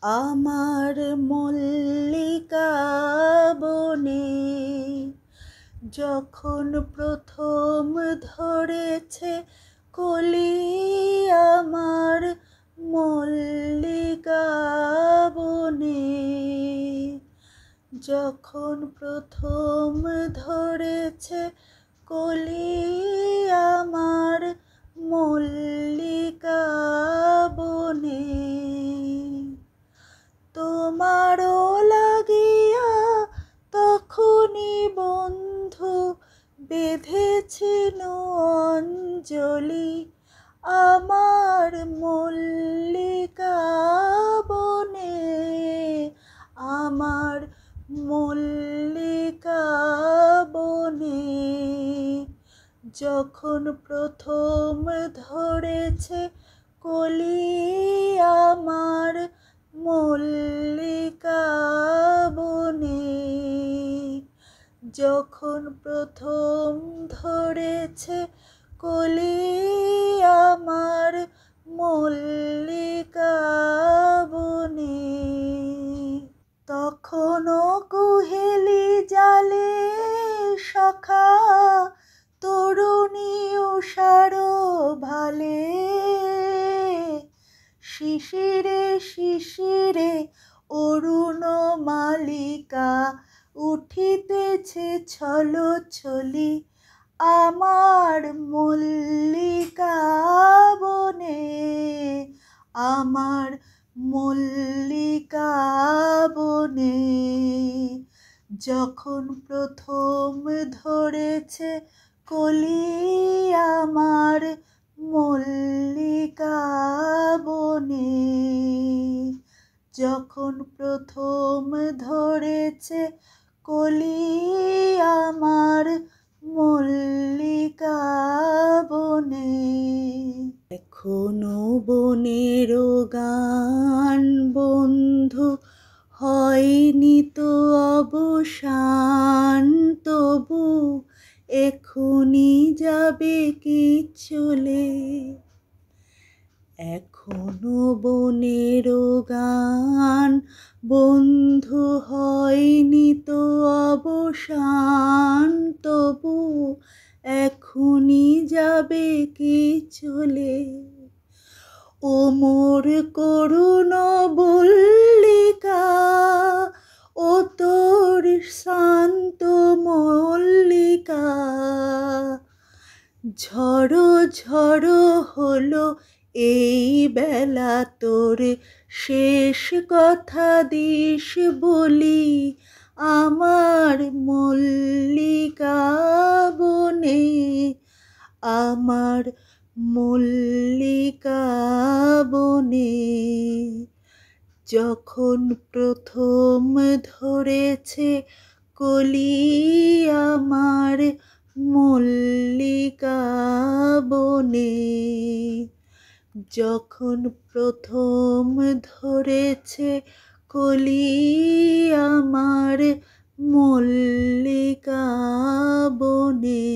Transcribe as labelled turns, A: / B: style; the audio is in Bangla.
A: আমার মল্লিকা বনে যখন প্রথম ধরেছে কলি, আমার মল্লিকা বনে যখন প্রথম ধরেছে কলি, আমার মল্লিকা বনে তোমারও লাগিয়া তখনই বন্ধু বেঁধেছিল অঞ্জলি, আমার মল্লিকা বনে আমার মল্লিকা বনে যখন প্রথম ধরেছে কলি, আমার মল্লিকা বনে যখন প্রথম ধরেছে কলি, আমার মল্লিকা বনে তখনও কুহেলি জালে সখা তরুণী উষার ভালে, শিশিরে শিশিরে অরুণ মালিকা উঠিতেছে ছলো ছলি, আমার মল্লিকা বনে আমার মল্লিকা বনে যখন প্রথম ধরেছে কলি, আমার মল্লিকা বনে যখন প্রথম ধরেছে কলি, আমার মল্লিকা বনে এখনো বনের গান বন্ধু হয়নি তো অবসান, তবু এখনই যাবে কি চলে, এখনো বনের গান বন্ধু হয়নি তো অবসান, তবু এখনই যাবে কি চলে, ও মোর করুণ মল্লিকা ও তোর শান্ত মল্লিকা, ঝড়ো ঝড়ো হলো এই বেলা তোর শেষ কথা দিস বলি, আমার মল্লিকা বনে আমার মল্লিকা বনে যখন প্রথম ধরেছে কলি, আমার মল্লিকা বনে যখন প্রথম ধরেছে কলি, আমার মল্লিকা বনে।